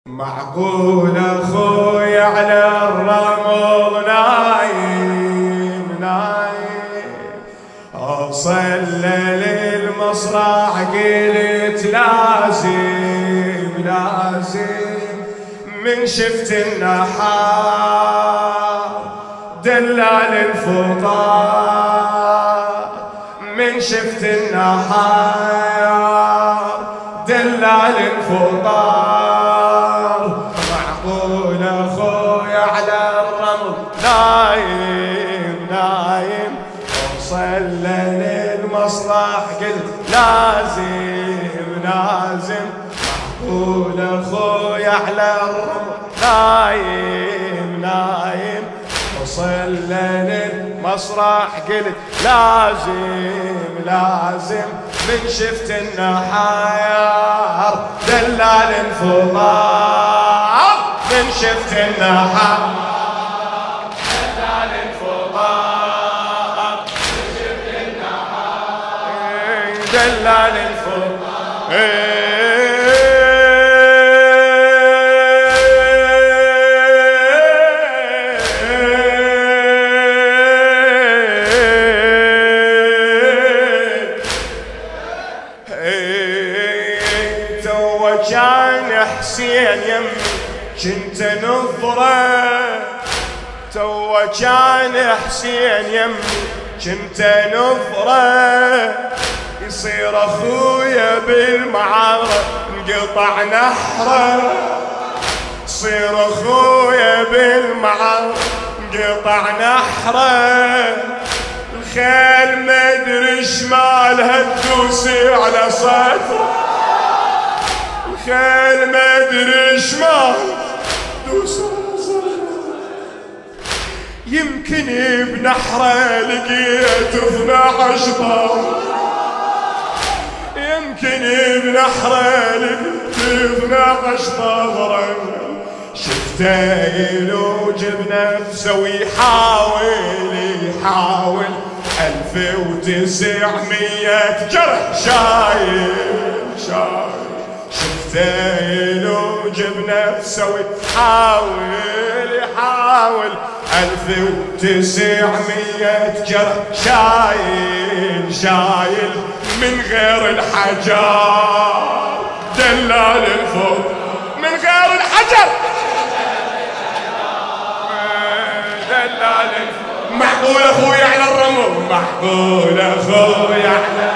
معقول اخوي على الرمل نايم اوصل للمصرع قلت لازم من شفت النحار دلال الفطار من شفت النحار دلال الفطار معقول اخوي على الرمل نايم اوصل للمصلح قلت لازم معقول اخوي على الرمل نايم اوصل للمسرح قلت لازم من شفت النحار دلال الفطار من شفت النحار دلال الفطار من شفت النحار دلال الفطار كان حسين يمي كنت نظرة تو كان حسين يمي كنت نظرة يصير اخويا بالمعارة انقطع نحره يصير اخويا بالمعارة انقطع نحره الخيل ما ادري شمالها تدوسي على صدره خيل ما ادري شمال دوس يمكن بنحره لقيت 12 طار يمكن بنحره لقيت 12 طار شفته يلوج بنفسه ويحاول 1900 جرح شايل شفته يلوج بنفسه ويحاول 1900 جرح شايل من غير الحجر دلال الفوق من غير الحجر دلال الفوق معقول اخوي على الرمل معقول اخوي على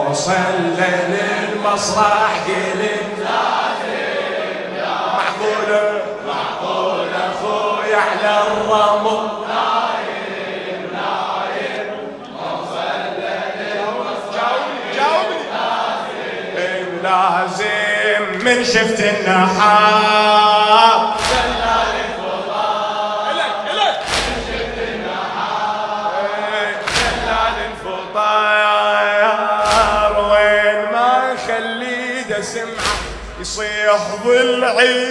اوصل للمسرح قلت معقول اخوي على الرمل اوصل للمسرح جاوبني لازم من شفت النحار سمعه يصيح ضلعي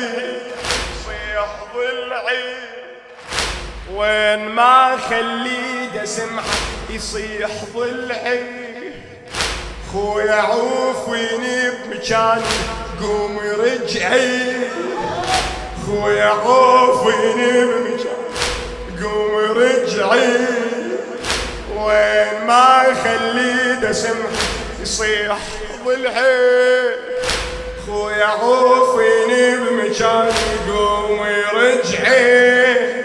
وين ما خليده سمعه يصيح ضلعي خويا عوفيني بمكاني قوم رجعي خويا عوفيني بمكاني قوم رجعي وين ما خليده سمعه يصيح ضلعي خويا عوفيني بمكاني قومي رجعي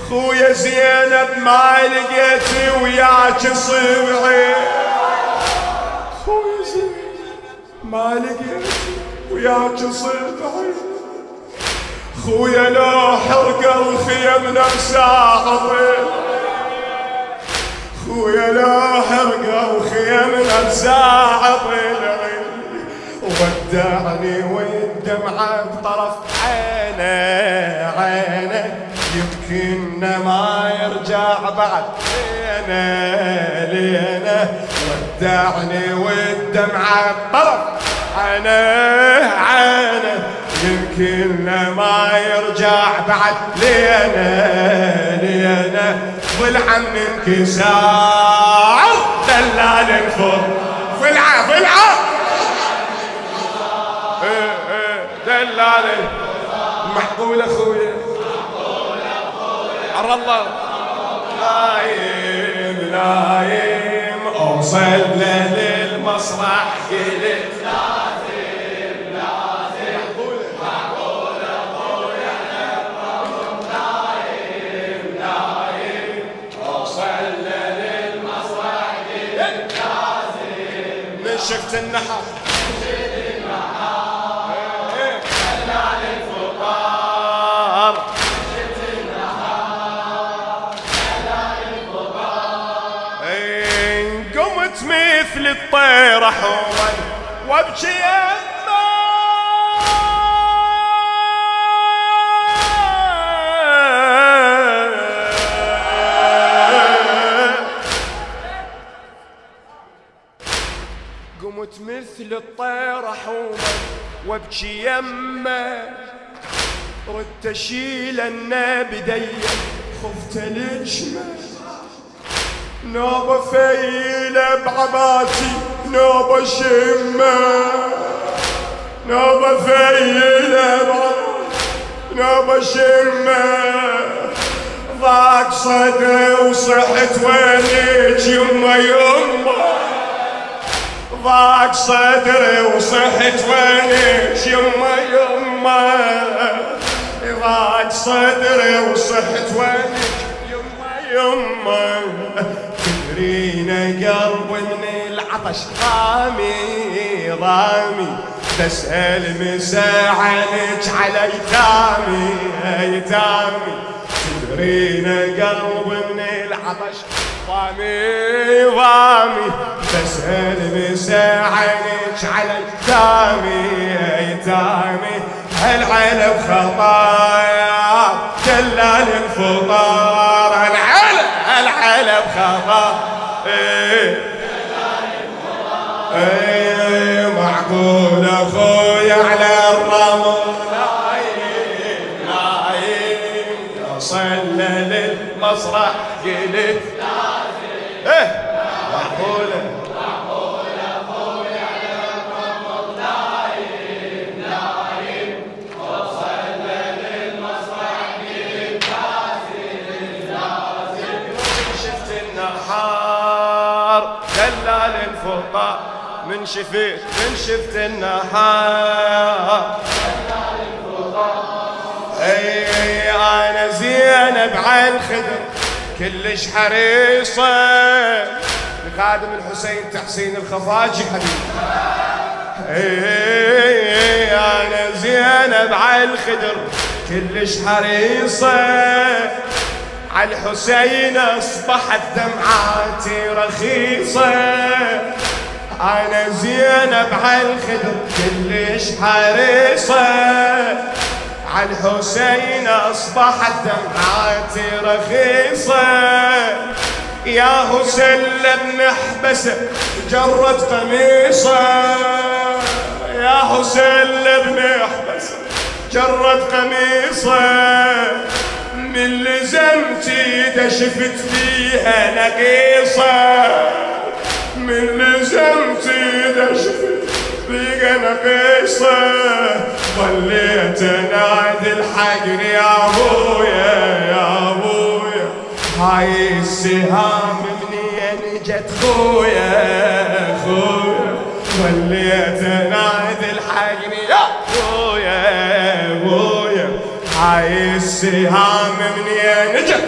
خويا زينب ما لقيتي وياك صبعي خويا زينب ما لقيتي وياك صبعي خويا لو حرق الخيم نفسه عطيل خويا لو حرق الخيم نفسه عطيل ودعني والدمعة بطرف عينه يمكن ما يرجع بعد لينا ودعني والدمعة بطرف عينه يمكن ما يرجع بعد لينا ضلع من انكسار دلال الفوق ضلعه دلال معقول اخويا عر الله نايم نايم اوصل للمسرح قلت لازم معقول اخويا نايم نايم اوصل للمسرح قلت لازم من شفت النحر مثل الطير حول وابكي يما قمت مثل الطير حول وابكي يما ردت اشيل بدي خفت الجمل نوبة فيلة بعباتي نوبة شمة نوبة فيلة بعباتي نوبة شمة ضاق صدري وصحت وينك يما يما ضاق صدري وصحت وينك يما يما ضاق صدري وصحت وينك يما يما تدرينا قلب من العطش ضامي ضامي بسأل مساعنك على ايتامي ايتامي تدرينا قلب من العطش ضامي ضامي بسأل مساعنك على ايتامي ايتامي هالعلب خطايا دلال الفطار العلب خطا معقول اخويا على الرمل نايم نايم وصل للمسرح قلت لازم معقول اخويا على الرمل نايم نايم وصل للمسرح قلت لازم شفت النهار دلال الفطار من شفت النهار دلال الفطار اي انا زينب على الخدر كلش حريصه لخادم الحسين تحسين الخفاجي حبيبي اي انا زينب على الخدر كلش حريصه على الحسين اصبحت دمعاتي رخيصة انا زينب على الخدر كلش حريصة على الحسين اصبحت دمعاتي رخيصة يا حسين لم نحبسه جرت قميصه يا حسين لم نحبسه جرت قميصه من لزمتي دا شفت فيها نقيصة من لزمتي دا شفت فيها نقيصة ظليت انادي الحقر يا ابويا يا ابويا هاي السهام منين جت خويا خويا ظليت انادي الحقر يا ابويا يا ابويا هاي السهام منين جت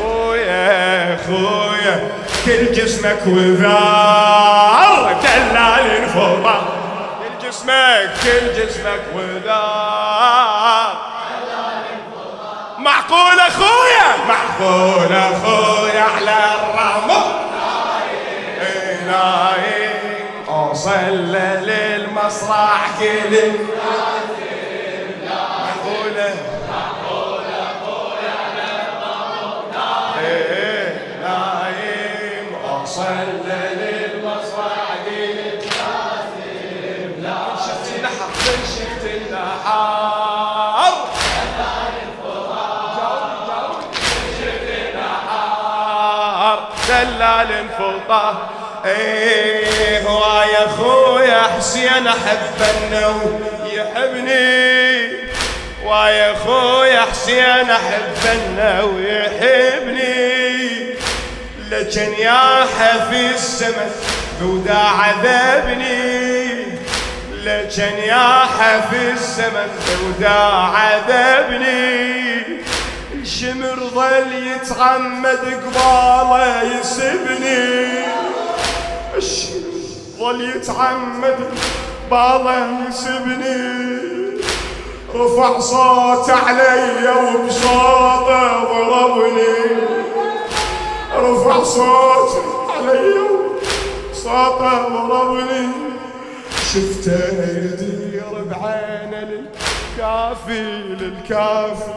خويا خويا كل جسمك وذار دلال الفضا كل جسمك وذار معقول اخويا معقول اخويا على الرمل نايم اوصل للمسرح كل معقوله وصل للمسرح قلت لازم لازم شفت النحر شفت النحر شفت النحر دلال انفطار ايه هو يا اخويا حسين احب انه يحبني ويا خويا حسين احبنا ويحبني، لكن ياحه في السماء ذودا عذبني، لكن ياحه في السماء ذودا عذبني. الشمر ظل يتعمد قباله يسبني، الشمر ظل يتعمد قباله يسبني. رفع صوت علي وبصوته ضربني، رفع صوت علي وبصوته ضربني. شفته يدير بعينه للكافي للكافي،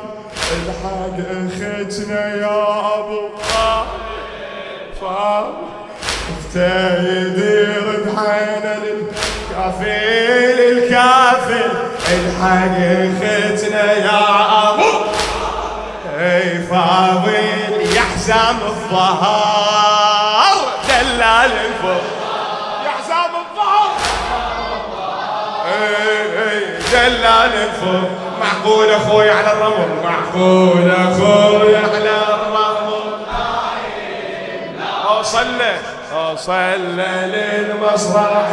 الحق اختنا يا ابو طالب. شفته يدير بعينه للكافي للكافي، الحق اختنا يا ابو اي فاضل يا حزام الظهر دلال الفضل، يا حزام الظهر اي دلال الفضل. معقول اخوي على الرمل، معقول اخوي على الرمل. اوصل للمسرح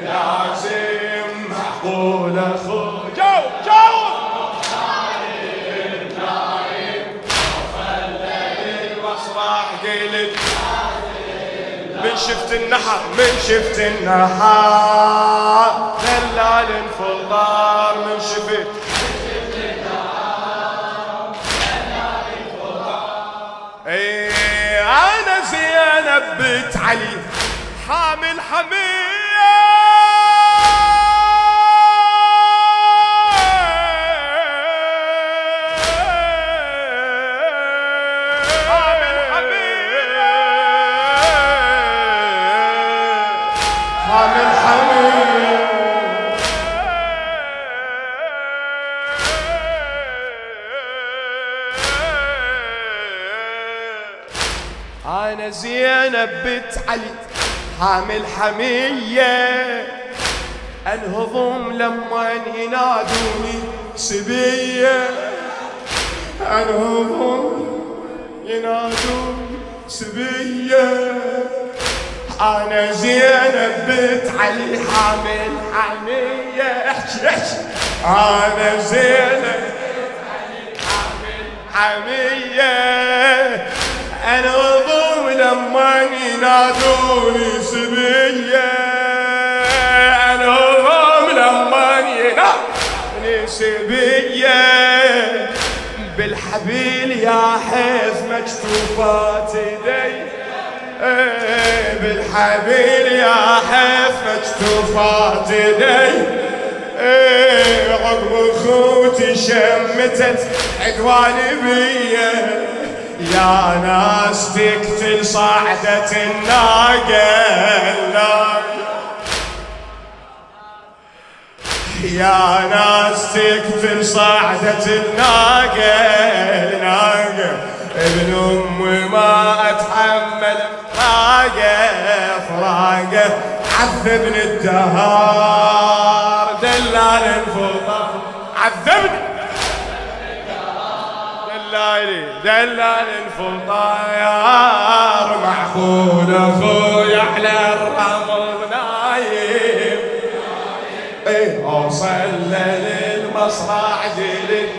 لازم معقول اخوي. جاوب من شفت النحر، من شفت النحر دلال الفضار، من شفت النحر دلال الفضار. اي انا زينب بنت علي حامل حمية، أنا زينب بنت علي حامل حمية، أنهضم لما ينادوني سبية، أنهضم ينادوني سبية. أنا زينب بنت علي حامل حمية، احكي أنا زينب بنت علي حامل حمية، أنهضم لما ينادوني سبية، أنهضم لما ينادوني سبية. بالحبيل يا حيف مكتوفات ايدي، بالحبيل يا حيف مكتوفات ايدي. عقب اخوتي شمتت عدواني بيه، يا ناس تقتل صعدة الناقة، يا ناس تقتل صعدة الناقة. ابن امي ما اتحمل فراقه عذبني الدهار دلال الفضل، عذبني دلال الفطاير. معقول اخوي على الرمل نايم، اوصل للمصرع جلد